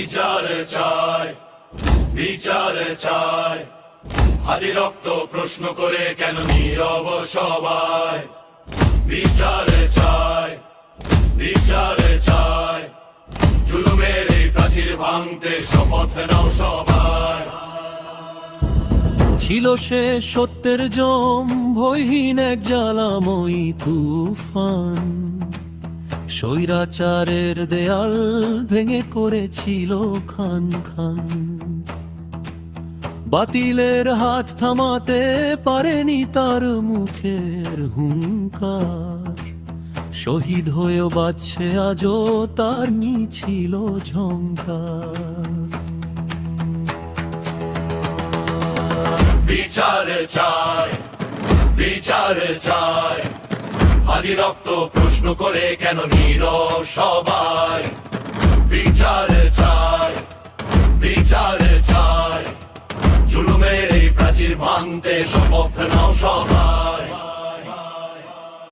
বিচার চাই, বিচার চাই। হাদি রক্ত প্রশ্ন করে কেন নীরব সবাই? বিচার চাই, বিচার চাই। জুলুমের এই প্রাচীর ভাঙতে শপথ নাও সবাই। ছিল সে সত্যের জম, ভয়হীন এক জ্বালাময়ী তুফান। স্বৈরাচারের দেয়াল ভেঙে করেছিল খান খান। বাতিলের হাত থামাতে পারেনি তার মুখের হুঙ্কার। শহীদ হয়েও বাজছে আজও তার মিছিল ঝংকার। বিচার চাই, বিচার চাই। হাদি রক্ত প্রশ্ন করে কেন নীরব সবাই? বিচার চাই, বিচার চাই। জুলুমের এই প্রাচীর ভাঙতে শপথ নাও সবাই।